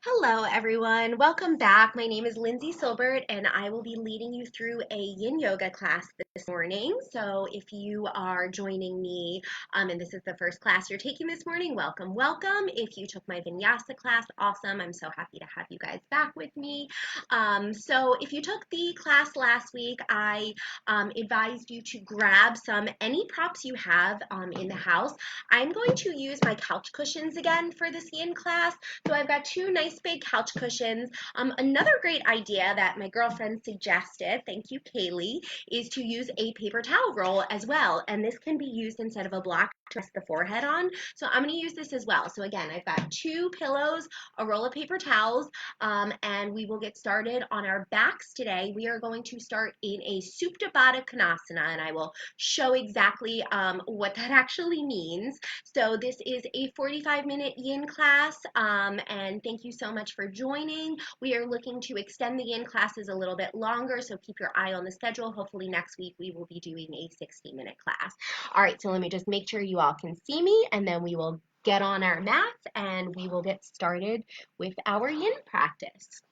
Hello, everyone. Welcome back. My name is Lindsay Silbert, and I will be leading you through a Yin Yoga class this morning. So, if you are joining me, and this is the first class you're taking this morning, welcome, welcome. If you took my Vinyasa class, awesome. I'm so happy to have you guys back with me. So, if you took the class last week, I advised you to grab any props you have in the house. I'm going to use my couch cushions again for this Yin class. So I've got two nice big couch cushions. Another great idea that my girlfriend suggested, thank you, Kaylee, is to use a paper towel roll as well. And this can be used instead of a block to rest the forehead on. So I'm going to use this as well. So again, I've got two pillows, a roll of paper towels, and we will get started on our backs today. We are going to start in a Supta Baddha Konasana, and I will show exactly what that actually means. So this is a 45-minute Yin class, and thank you so much for joining. We are looking to extend the Yin classes a little bit longer, so keep your eye on the schedule. Hopefully next week we will be doing a 60-minute class. All right, so let me just make sure you all can see me, and then we will get on our mats and we will get started with our Yin practice.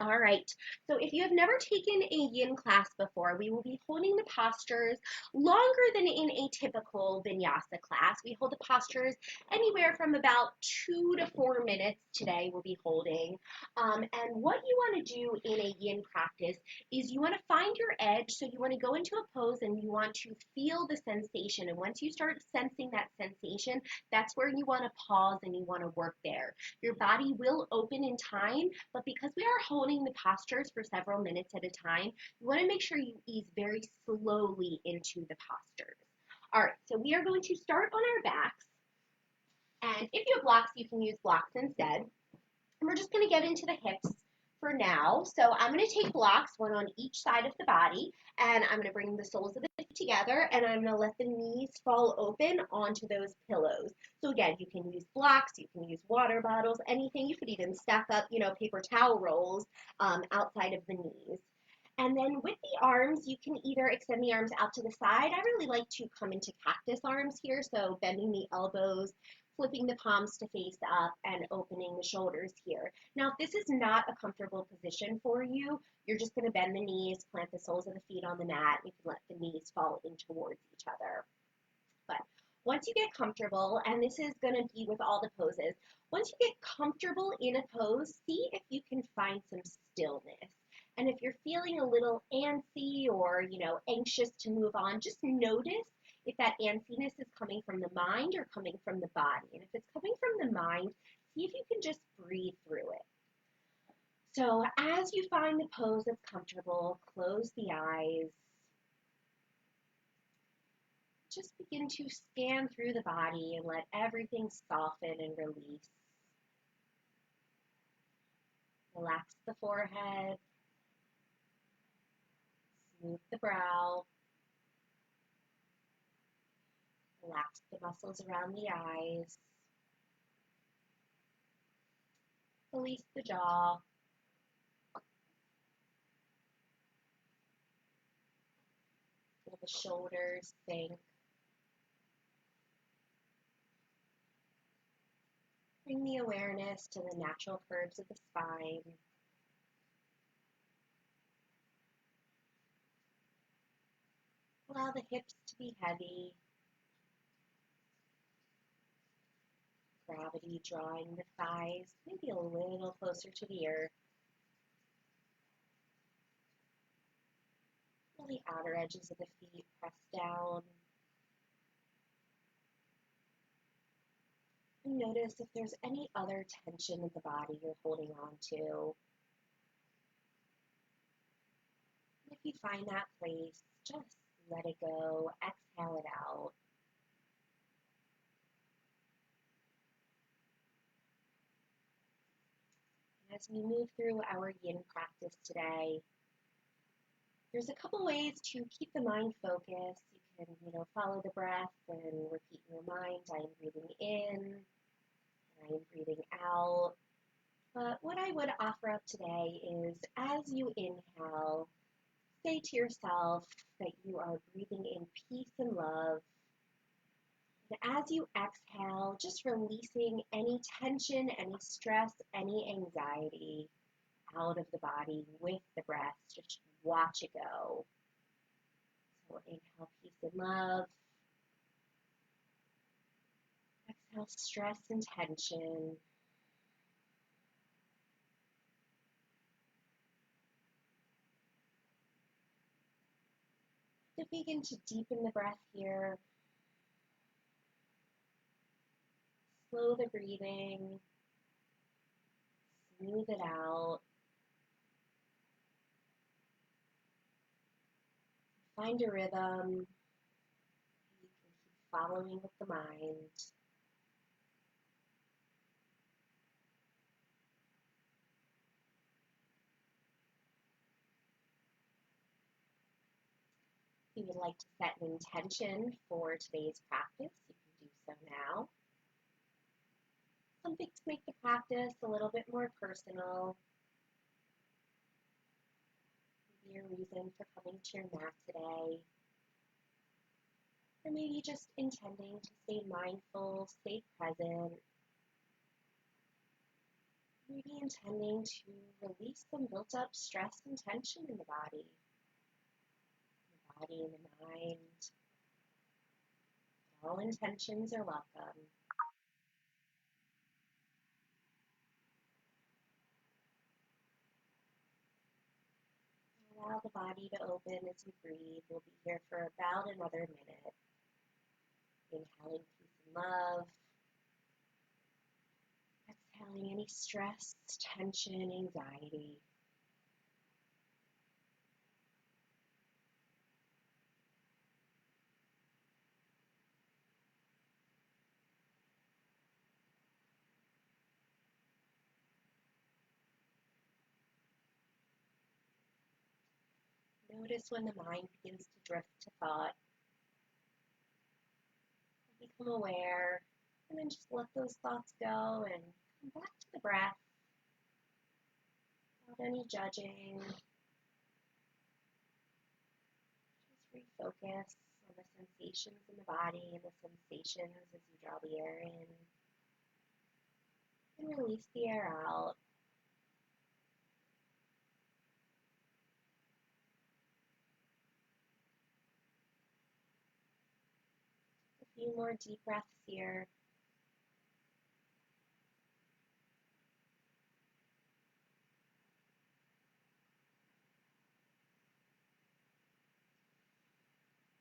All right, so if you have never taken a Yin class before, we will be holding the postures longer than in a typical Vinyasa class. We hold the postures anywhere from about 2 to 4 minutes today we'll be holding. And what you want to do in a Yin practice is you want to find your edge. So you want to go into a pose and you want to feel the sensation. And once you start sensing that sensation, that's where you want to pause and you want to work there. Your body will open in time, but because we are holding the postures for several minutes at a time, you want to make sure you ease very slowly into the postures. All right, so we are going to start on our backs. And if you have blocks, you can use blocks instead. And we're just going to get into the hips for now. So I'm going to take blocks, one on each side of the body, and I'm going to bring the soles of the feet together, and I'm going to let the knees fall open onto those pillows. So again, you can use blocks, you can use water bottles, anything. You could even stack up, paper towel rolls outside of the knees. And then with the arms, you can either extend the arms out to the side. I really like to come into cactus arms here, so bending the elbows, flipping the palms to face up, and opening the shoulders here. Now, if this is not a comfortable position for you, you're just going to bend the knees, plant the soles of the feet on the mat, and you can let the knees fall in towards each other. But once you get comfortable, and this is going to be with all the poses, once you get comfortable in a pose, see if you can find some stillness. And if you're feeling a little antsy or, anxious to move on, just notice if that antsiness is coming from the mind or coming from the body. And if it's coming from the mind, see if you can just breathe through it. So as you find the pose that's comfortable, close the eyes. Just begin to scan through the body and let everything soften and release. Relax the forehead. Smooth the brow. Relax the muscles around the eyes. Release the jaw. Feel the shoulders sink. Bring the awareness to the natural curves of the spine. Allow the hips to be heavy. Gravity drawing the thighs maybe a little closer to the earth. Feel the outer edges of the feet press down. And notice if there's any other tension in the body you're holding on to. If you find that place, just let it go. Exhale it out. As we move through our Yin practice today, there's a couple ways to keep the mind focused. You can, follow the breath and repeat in your mind, I am breathing in, I am breathing out. But what I would offer up today is as you inhale, say to yourself that you are breathing in peace and love. And as you exhale, just releasing any tension, any stress, any anxiety out of the body with the breath. Just watch it go. So inhale peace and love. Exhale stress and tension. To begin to deepen the breath here. Slow the breathing. Smooth it out. Find a rhythm. You can keep following with the mind. If you would like to set an intention for today's practice, you can do so now. Something to make the practice a little bit more personal. Maybe your reason for coming to your mat today. Or maybe just intending to stay mindful, stay present. Maybe intending to release some built up stress and tension in the body and the mind. All intentions are welcome. Allow the body to open as you breathe. We'll be here for about another minute. Inhaling peace and love. Exhaling any stress, tension, anxiety. Notice when the mind begins to drift to thought. Become aware, and then just let those thoughts go and come back to the breath without any judging. Just refocus on the sensations in the body and the sensations as you draw the air in and release the air out. A few more deep breaths here.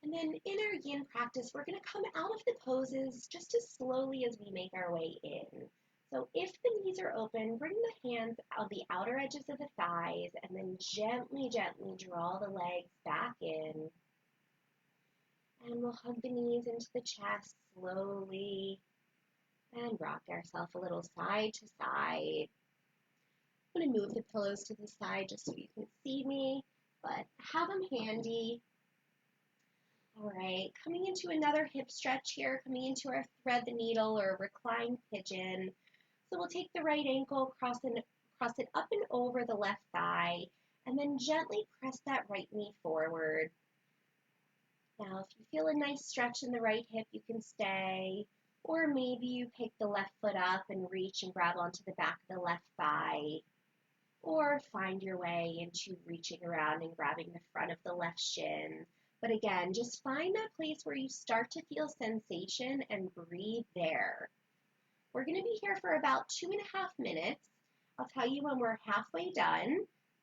And then in our yin practice, we're going to come out of the poses just as slowly as we make our way in. So if the knees are open, bring the hands on the outer edges of the thighs and then gently, gently draw the legs back in. And we'll hug the knees into the chest slowly and rock ourselves a little side to side. I'm going to move the pillows to the side just so you can see me, but have them handy. All right, coming into another hip stretch here, coming into our thread the needle or recline pigeon. So we'll take the right ankle, cross it up and over the left thigh, and then gently press that right knee forward. Now, if you feel a nice stretch in the right hip, you can stay, or maybe you pick the left foot up and reach and grab onto the back of the left thigh, or find your way into reaching around and grabbing the front of the left shin. But again, just find that place where you start to feel sensation and breathe there. We're going to be here for about 2.5 minutes. I'll tell you when we're halfway done,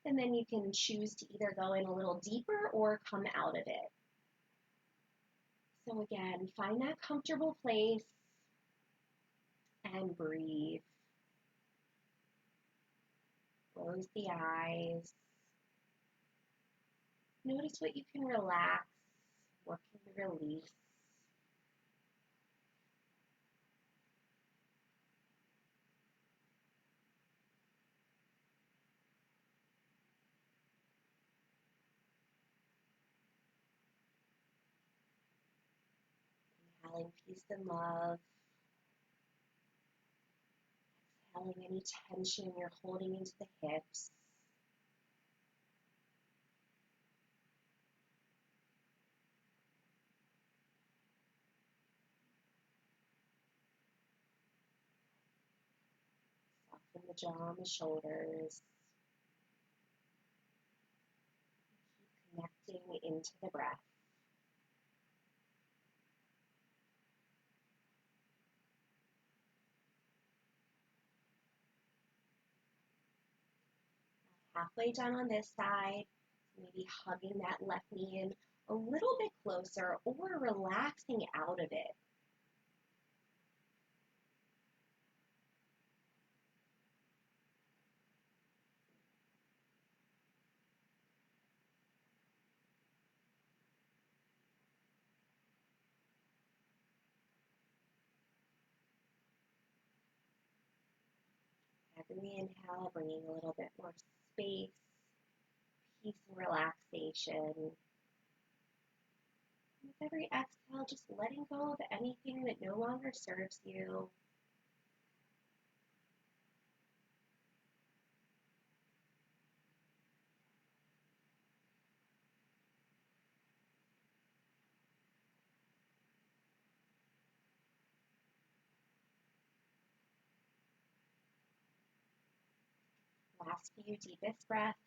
and then you can choose to either go in a little deeper or come out of it. So again, find that comfortable place and breathe. Close the eyes. Notice what you can relax, what can you release. Inhaling peace and love. Exhaling any tension you're holding into the hips. Open the jaw and the shoulders. Keep connecting into the breath. Halfway done on this side, maybe hugging that left knee in a little bit closer or relaxing out of it. Every inhale, bringing a little bit more space, peace, and relaxation. With every exhale, just letting go of anything that no longer serves you. Last few deepest breaths.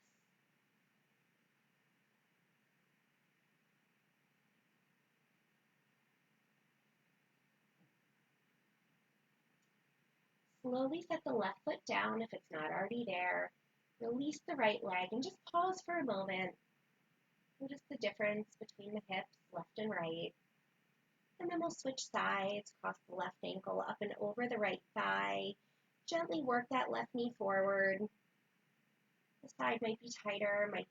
Slowly set the left foot down if it's not already there. Release the right leg and just pause for a moment. Notice the difference between the hips, left and right. And then we'll switch sides, cross the left ankle up and over the right thigh. Gently work that left knee forward. The side might be tighter, might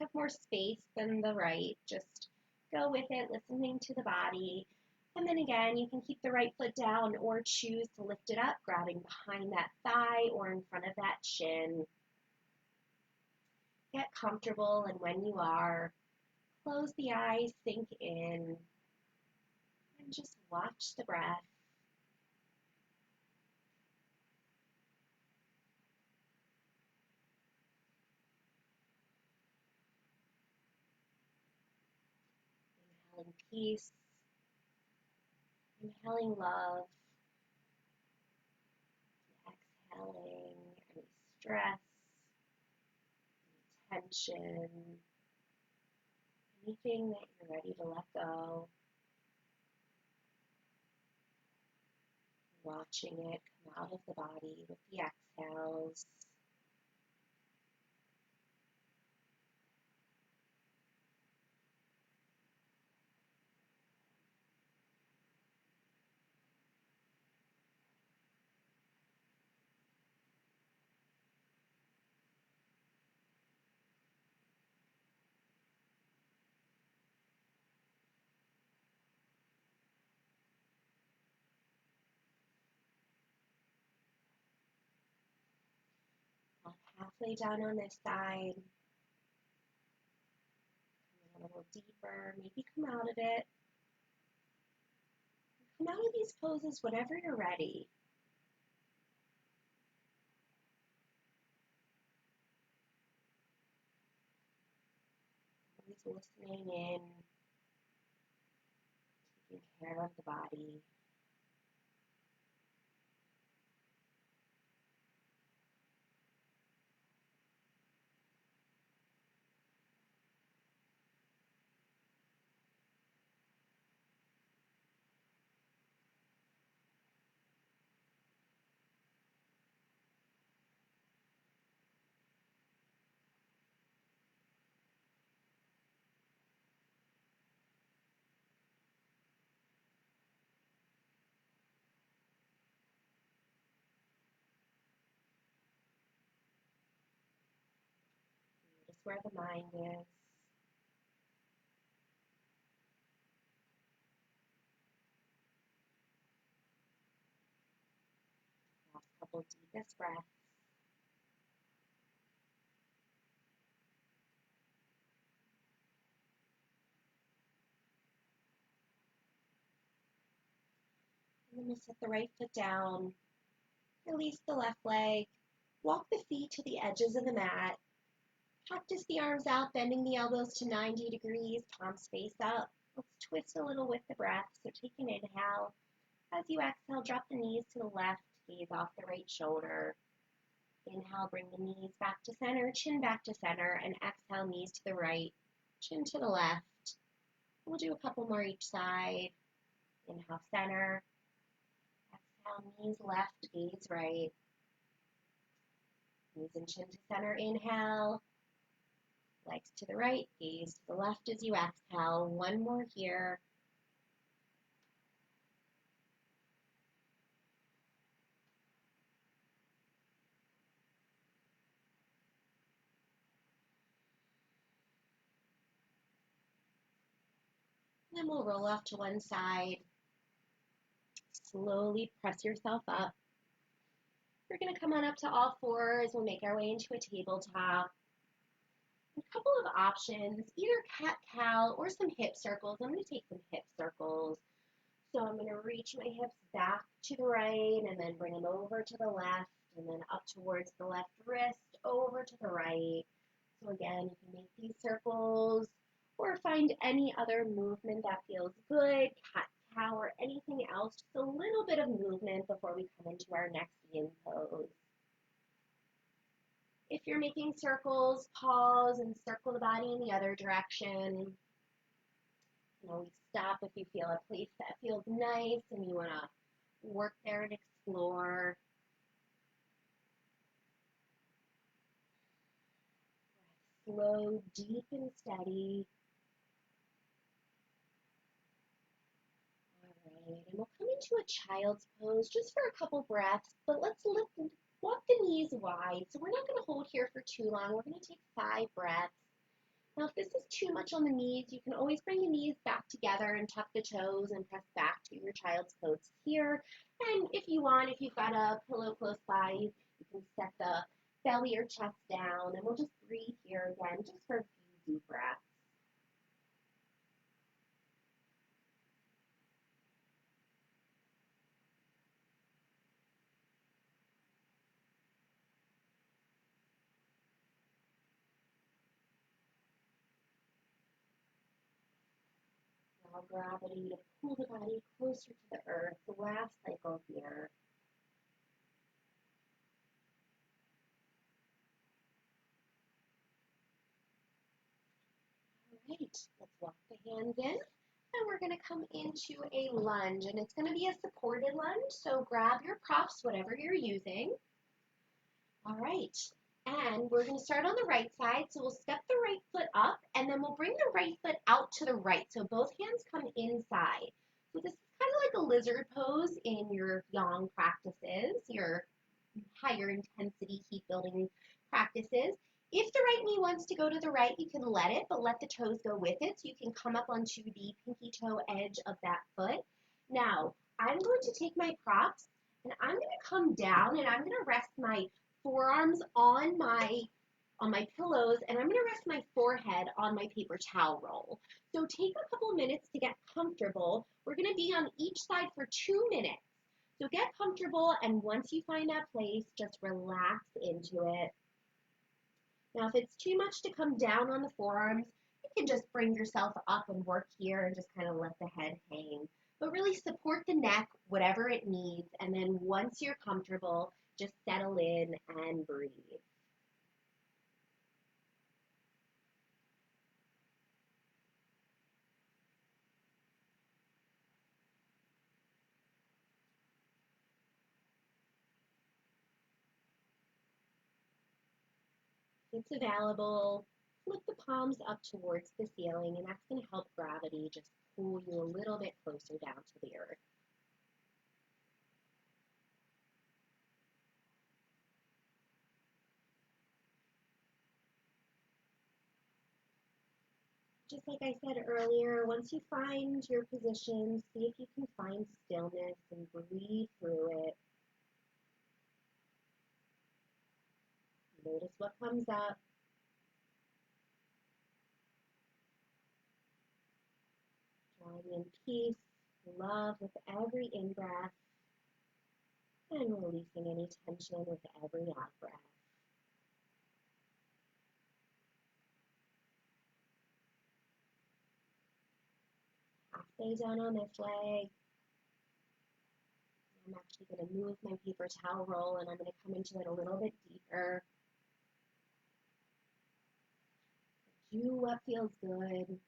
have more space than the right. Just go with it, listening to the body. And then again, you can keep the right foot down or choose to lift it up, grabbing behind that thigh or in front of that shin. Get comfortable, and when you are, close the eyes, sink in, and just watch the breath. Inhaling peace, inhaling love, exhaling any stress, any tension, anything that you're ready to let go. Watching it come out of the body with the exhales. Halfway down on this side. A little deeper, maybe come out of it. Come out of these poses whenever you're ready. Always listening in, taking care of the body. Notice where the mind is. Last couple deepest breaths. And then we'll set the right foot down. Release the left leg. Walk the feet to the edges of the mat. Practice the arms out, bending the elbows to 90 degrees, palms face up. Let's twist a little with the breath. So take an inhale. As you exhale, drop the knees to the left, gaze off the right shoulder. Inhale, bring the knees back to center, chin back to center, and exhale, knees to the right, chin to the left. We'll do a couple more each side. Inhale, center. Exhale, knees left, gaze right. Knees and chin to center, inhale. Legs to the right, gaze to the left as you exhale. One more here. Then we'll roll off to one side. Slowly press yourself up. We're going to come on up to all fours. We'll make our way into a tabletop. A couple of options, either cat-cow or some hip circles. I'm going to take some hip circles. So I'm going to reach my hips back to the right and then bring them over to the left and then up towards the left wrist, over to the right. So again, you can make these circles or find any other movement that feels good, cat-cow or anything else, just a little bit of movement before we come into our next yin pose. If you're making circles, pause and circle the body in the other direction. You can always stop if you feel a place that feels nice and you want to work there and explore. Slow, deep and steady. All right, and we'll come into a child's pose just for a couple breaths, but let's walk the knees wide. So we're not going to hold here for too long. We're going to take 5 breaths. Now, if this is too much on the knees, you can always bring the knees back together and tuck the toes and press back to your child's pose here. And if you want, if you've got a pillow close by, you can set the belly or chest down. And we'll just breathe here again, just for a few deep breaths. Allow gravity to pull the body closer to the earth. The last cycle here. All right, let's walk the hands in. And we're going to come into a lunge, and it's going to be a supported lunge, so grab your props, whatever you're using. All right, and we're going to start on the right side, so we'll step the right foot up, and then we'll bring the right foot out to the right, so both hands come inside. So this is kind of like a lizard pose in your yang practices, your higher intensity heat building practices. If the right knee wants to go to the right, you can let it, but let the toes go with it. So you can come up onto the pinky toe edge of that foot. Now, I'm going to take my props and I'm going to come down and I'm going to rest my forearms on my pillows and I'm going to rest my forehead on my paper towel roll. So take a couple minutes to get comfortable. We're going to be on each side for 2 minutes. So get comfortable, and once you find that place, just relax into it. Now, if it's too much to come down on the forearms, you can just bring yourself up and work here and just kind of let the head hang. But really support the neck, whatever it needs, and then once you're comfortable, just settle in and breathe. If it's available, flip the palms up towards the ceiling, and that's going to help gravity just pull you a little bit closer down to the earth. Just like I said earlier, once you find your position, see if you can find stillness and breathe through it. Notice what comes up. Drawing in peace, love with every in-breath, and releasing any tension with every out-breath. Halfway down on this leg. I'm actually going to move my paper towel roll and I'm going to come into it a little bit deeper. Do what feels good.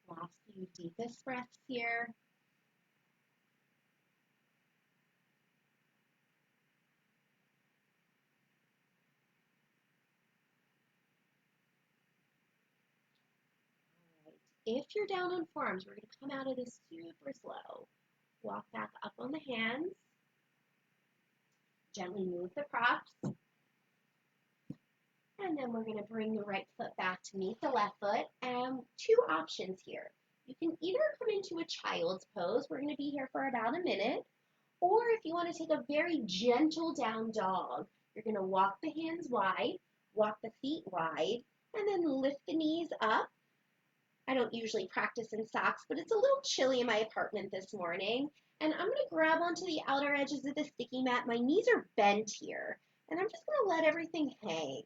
Last few deepest breaths here. All right. If you're down on forearms, we're going to come out of this super slow. Walk back up on the hands. Gently move the props. And then we're going to bring the right foot back to meet the left foot. And two options here. You can either come into a child's pose. We're going to be here for about a minute. Or if you want to take a very gentle down dog, you're going to walk the hands wide, walk the feet wide, and then lift the knees up. I don't usually practice in socks, but it's a little chilly in my apartment this morning. And I'm going to grab onto the outer edges of the sticky mat. My knees are bent here. And I'm just going to let everything hang.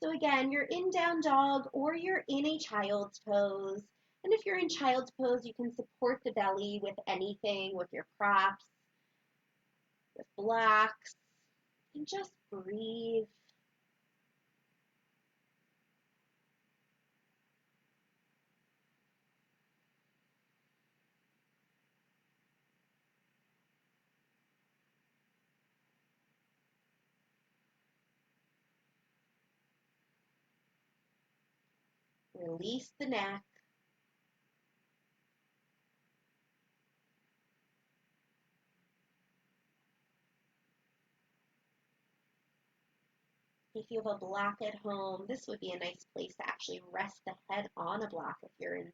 So again, you're in down dog or you're in a child's pose. And if you're in child's pose, you can support the belly with anything, with your props, with blocks, and just breathe. Release the neck. If you have a block at home, this would be a nice place to actually rest the head on a block if you're in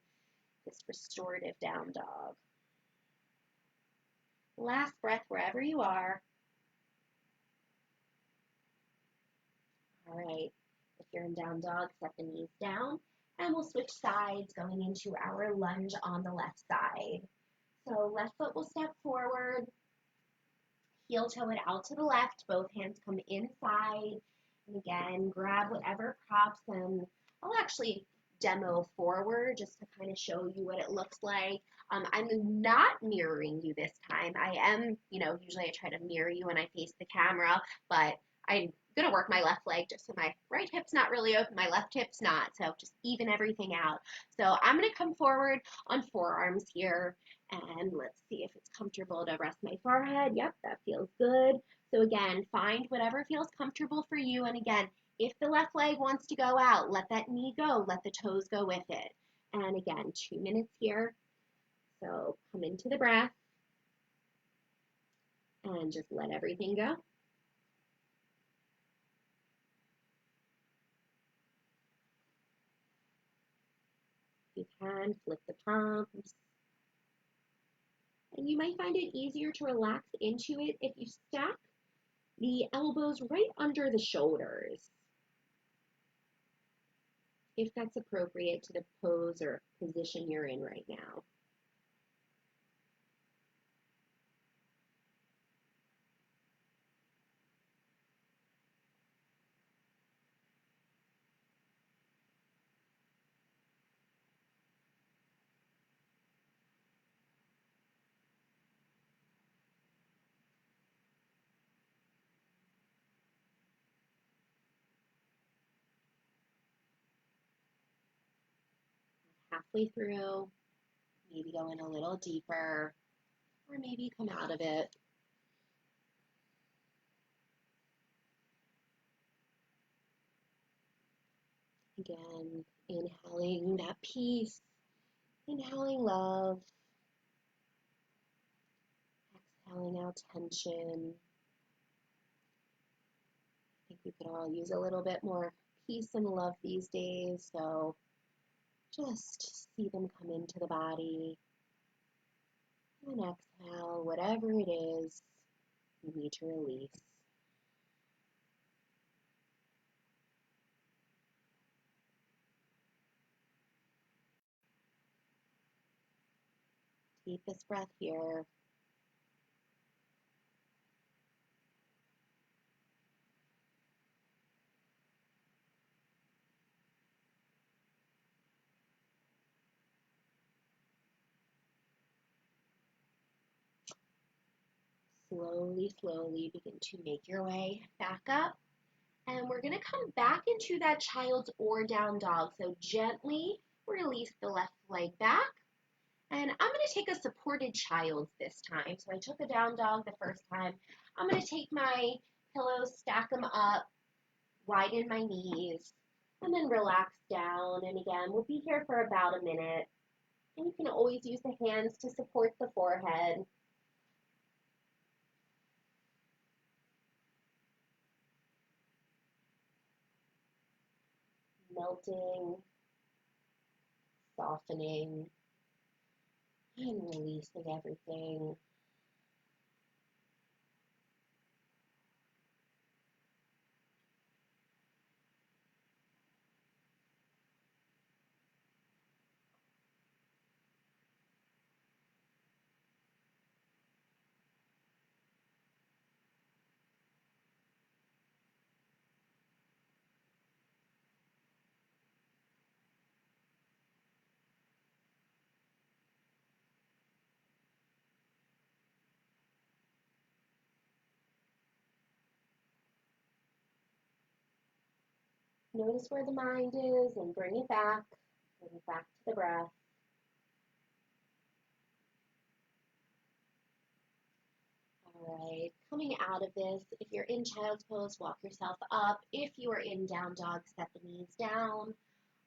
this restorative down dog. Last breath wherever you are. All right, if you're in down dog, set the knees down, and we'll switch sides going into our lunge on the left side. So left foot will step forward, heel toe it out to the left, both hands come inside, and again, grab whatever props, and I'll actually demo forward just to kind of show you what it looks like. I'm not mirroring you this time. I am, usually I try to mirror you when I face the camera, but I'm gonna work my left leg just so my right hip's not really open, my left hip's not, so just even everything out. So I'm gonna come forward on forearms here, and let's see if it's comfortable to rest my forehead. Yep, that feels good. So again, find whatever feels comfortable for you, and again, if the left leg wants to go out, let that knee go, let the toes go with it. And again, 2 minutes here. So come into the breath and just let everything go. You can flip the palms. And you might find it easier to relax into it if you stack the elbows right under the shoulders, if that's appropriate to the pose or position you're in right now. Halfway through, maybe go in a little deeper, or maybe come out of it. Again, inhaling that peace, inhaling love, exhaling out tension. I think we could all use a little bit more peace and love these days, so just see them come into the body. And exhale, whatever it is you need to release. Deepest breath here. Slowly, slowly begin to make your way back up. And we're going to come back into that child's or down dog. So gently release the left leg back. And I'm going to take a supported child this time. So I took a down dog the first time. I'm going to take my pillows, stack them up, widen my knees, and then relax down. And again, we'll be here for about a minute. And you can always use the hands to support the forehead. Melting, softening, and releasing everything. Notice where the mind is and bring it back. Bring it back to the breath. All right, coming out of this, if you're in child's pose, walk yourself up. If you are in down dog, set the knees down.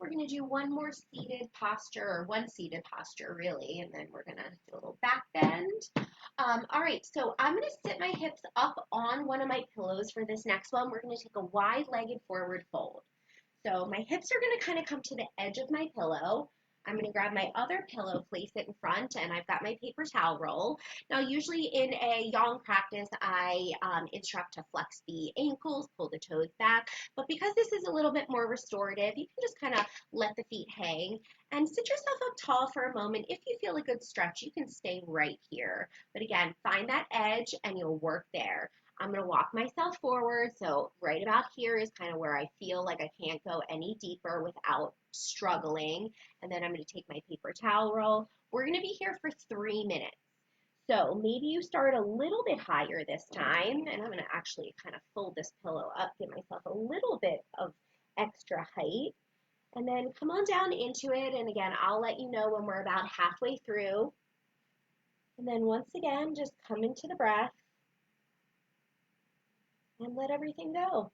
We're going to do one more seated posture, or one seated posture really, and then we're going to do a little back bend. All right, so I'm going to sit my hips up on one of my pillows for this next one. We're going to take a wide-legged forward fold. So my hips are going to kind of come to the edge of my pillow. I'm going to grab my other pillow, place it in front, and I've got my paper towel roll. Now, usually in a yang practice, I instruct to flex the ankles, pull the toes back. But because this is a little bit more restorative, you can just kind of let the feet hang and sit yourself up tall for a moment. If you feel a good stretch, you can stay right here. But again, find that edge and you'll work there. I'm going to walk myself forward. So right about here is kind of where I feel like I can't go any deeper without struggling. And then I'm going to take my paper towel roll. We're going to be here for 3 minutes. So maybe you start a little bit higher this time. And I'm going to actually kind of fold this pillow up, give myself a little bit of extra height. And then come on down into it. And again, I'll let you know when we're about halfway through. And then once again, just come into the breath and let everything go.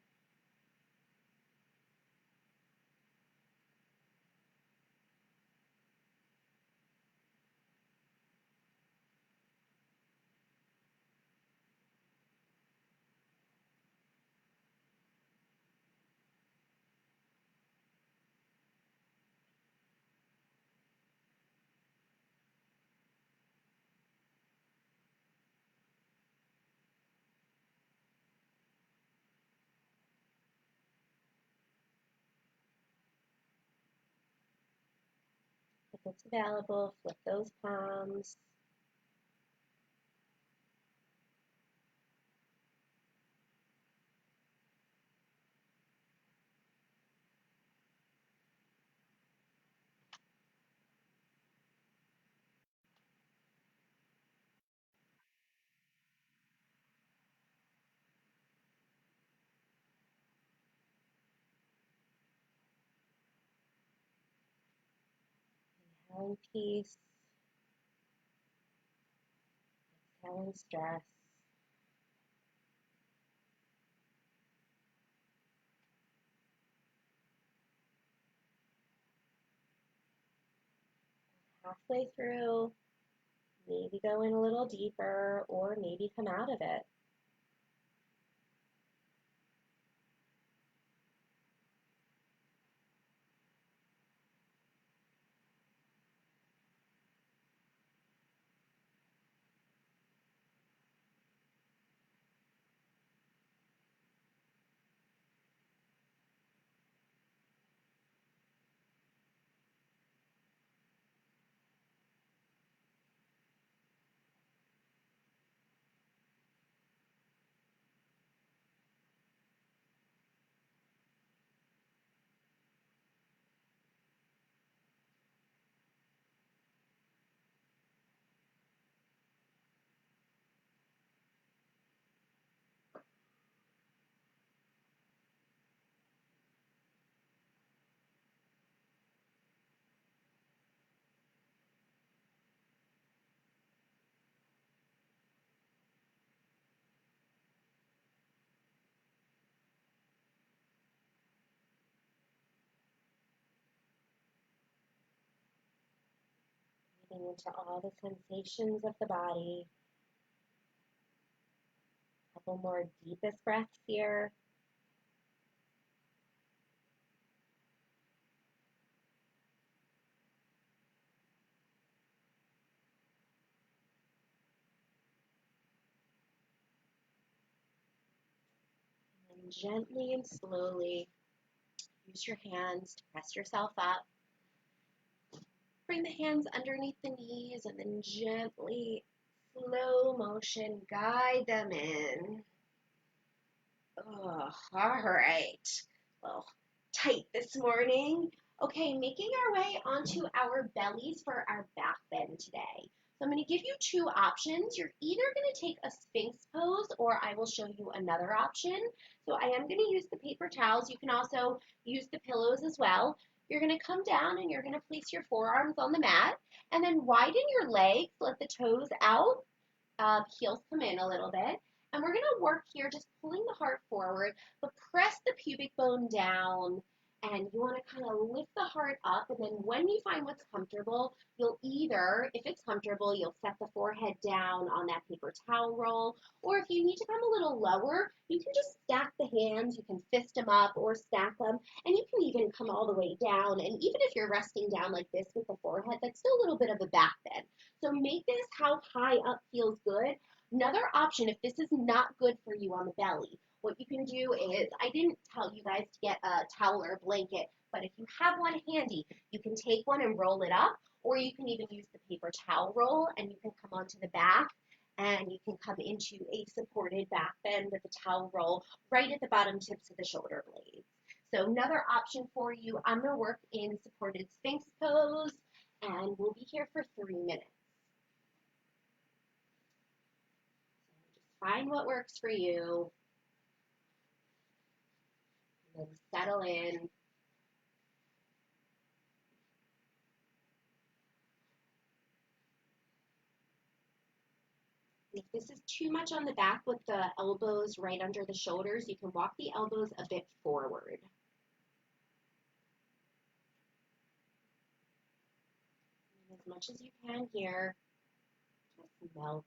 If it's available, flip those palms. Inhaling peace, exhaling stress. Halfway through, maybe go in a little deeper or maybe come out of it. Tapping into all the sensations of the body. A couple more deepest breaths here. And gently and slowly use your hands to press yourself up. Bring the hands underneath the knees and then gently, slow motion, guide them in. Oh, all right. Well, tight this morning. Okay, making our way onto our bellies for our back bend today. So I'm going to give you two options. You're either going to take a Sphinx pose or I will show you another option. So I am going to use the paper towels. You can also use the pillows as well. You're going to come down and you're going to place your forearms on the mat and then widen your legs, let the toes out, heels come in a little bit. And we're going to work here just pulling the heart forward, but press the pubic bone down. And you want to kind of lift the heart up. And then when you find what's comfortable, you'll either, if it's comfortable, you'll set the forehead down on that paper towel roll. Or if you need to come a little lower, you can just stack the hands. You can fist them up or stack them. And you can even come all the way down. And even if you're resting down like this with the forehead, that's still a little bit of a back bend. So make this how high up feels good. Another option, if this is not good for you on the belly, what you can do is, I didn't tell you guys to get a towel or a blanket, but if you have one handy, you can take one and roll it up, or you can even use the paper towel roll and you can come onto the back and you can come into a supported back bend with the towel roll right at the bottom tips of the shoulder blades. So another option for you, I'm going to work in supported Sphinx pose and we'll be here for 3 minutes. Find what works for you, and then settle in. If this is too much on the back with the elbows right under the shoulders, you can walk the elbows a bit forward. And as much as you can here, just melt.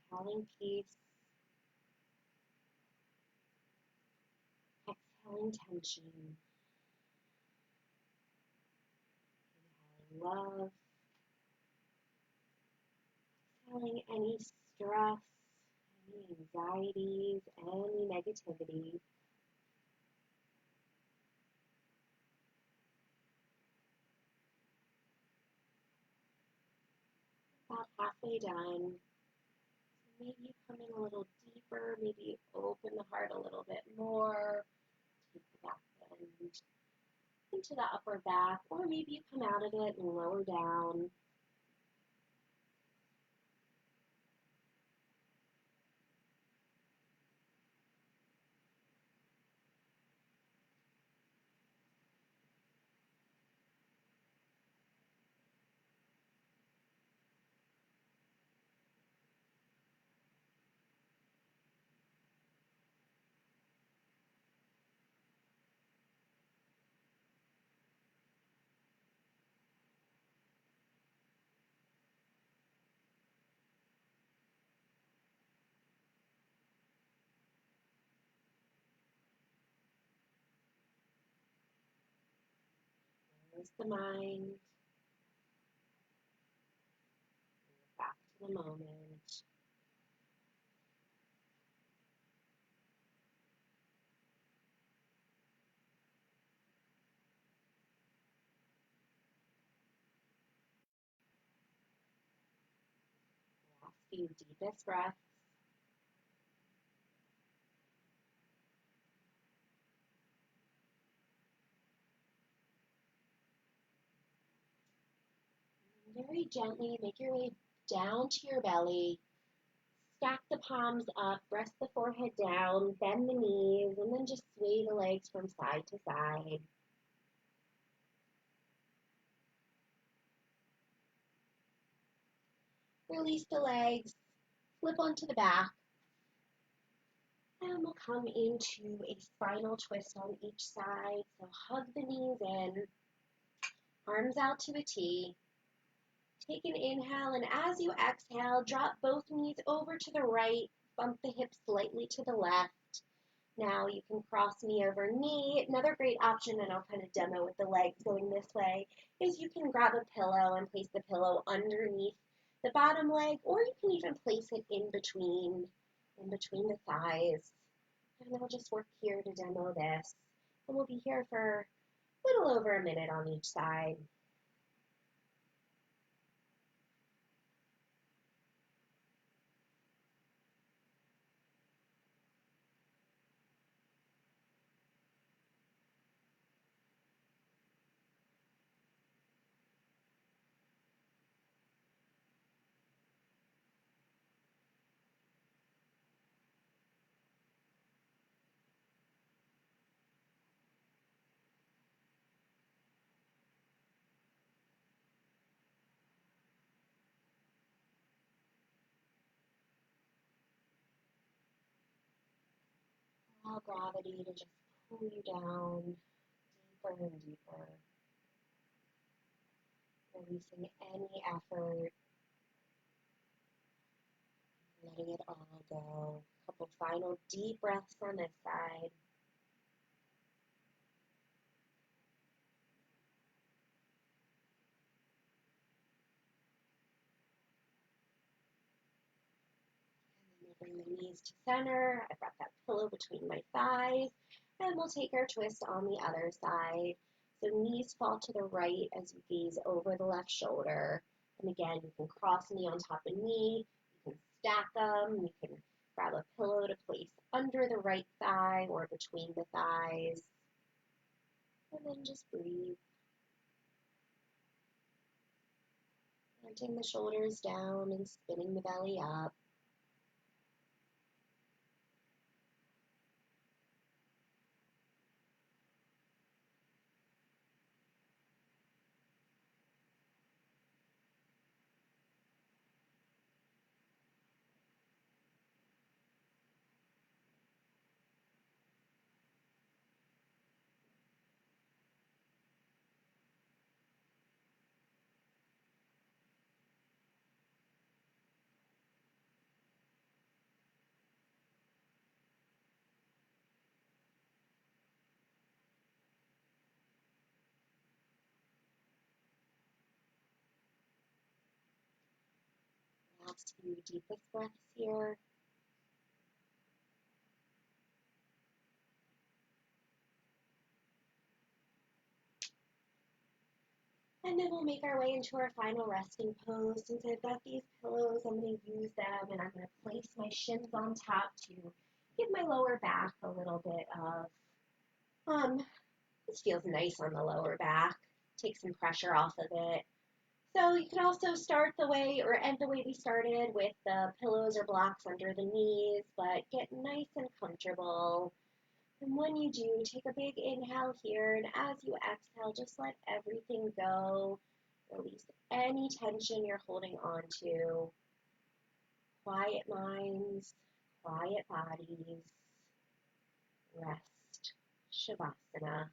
Inhaling peace, exhaling tension, inhaling love, exhaling any stress, any anxieties, any negativity. About halfway done. Maybe you come in a little deeper, maybe you open the heart a little bit more, take the back bend into the upper back, or maybe you come out of it and lower down. Close the mind, back to the moment. Last few deepest breaths. And very gently make your way down to your belly. Stack the palms up, rest the forehead down, bend the knees, and then just sway the legs from side to side. Release the legs, flip onto the back, and we'll come into a spinal twist on each side. So hug the knees in, arms out to a T. Take an inhale, and as you exhale, drop both knees over to the right, bump the hips slightly to the left. Now you can cross knee over knee. Another great option, and I'll kind of demo with the legs going this way, is you can grab a pillow and place the pillow underneath the bottom leg, or you can even place it in between the thighs. And I'll just work here to demo this. And we'll be here for a little over a minute on each side. Allow gravity to just pull you down deeper and deeper, releasing any effort, letting it all go. A couple final deep breaths on this side. Bring the knees to center. I've got that pillow between my thighs. And we'll take our twist on the other side. So knees fall to the right as you gaze over the left shoulder. And again, you can cross knee on top of knee. You can stack them. You can grab a pillow to place under the right thigh or between the thighs. And then just breathe. Letting the shoulders down and spinning the belly up. Last few deepest breaths here. And then we'll make our way into our final resting pose. Since I've got these pillows, I'm going to use them and I'm going to place my shins on top to give my lower back a little bit of, this feels nice on the lower back. Take some pressure off of it. So you can also start the way or end the way we started with the pillows or blocks under the knees, but get nice and comfortable. And when you do, take a big inhale here, and as you exhale, just let everything go. Release any tension you're holding on to. Quiet minds, quiet bodies. Rest. Shavasana.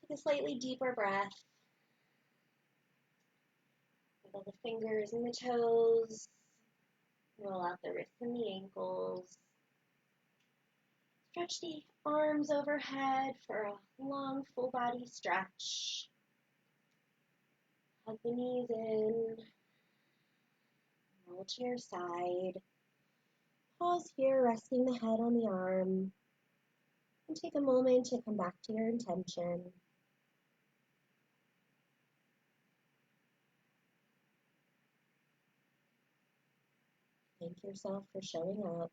Take a slightly deeper breath. Wiggle the fingers and the toes. Roll out the wrists and the ankles. Stretch the arms overhead for a long full body stretch. Hug the knees in. Roll to your side. Pause here, resting the head on the arm. And take a moment to come back to your intention. Thank yourself for showing up.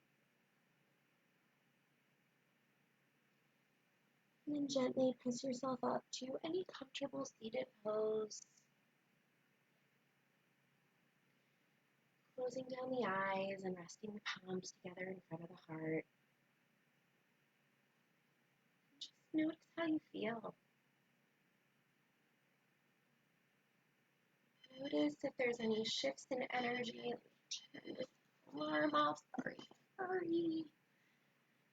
And then gently press yourself up to any comfortable seated pose. Closing down the eyes and resting the palms together in front of the heart. Just notice how you feel. Notice if there's any shifts in energy. Turn this alarm off. Sorry.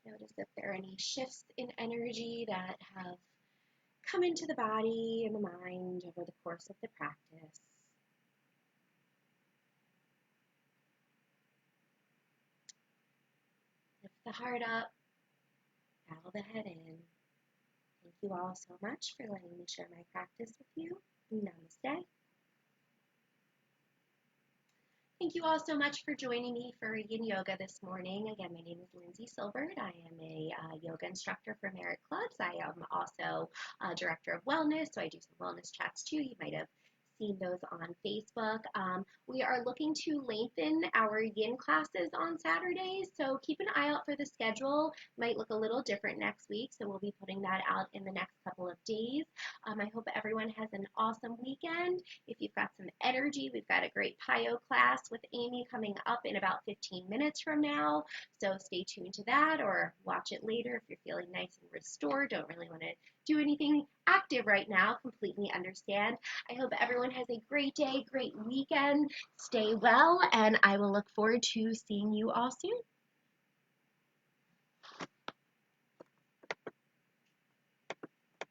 Notice if there are any shifts in energy that have come into the body and the mind over the course of the practice. Lift the heart up, bow the head in. Thank you all so much for letting me share my practice with you. Namaste. Thank you all so much for joining me for Yin Yoga this morning. Again, my name is Lindsay Silbert. I am a yoga instructor for Merit Clubs. I am also director of wellness, so I do some wellness chats too. You might have seen those on Facebook. We are looking to lengthen our yin classes on Saturdays, so keep an eye out for the schedule. Might look a little different next week, so we'll be putting that out in the next couple of days. I hope everyone has an awesome weekend. If you've got some energy, we've got a great PIO class with Amy coming up in about 15 minutes from now, so stay tuned to that or watch it later if you're feeling nice and restored, don't really want to do anything active right now, completely understand. I hope everyone has a great day, great weekend. Stay well, and I will look forward to seeing you all soon.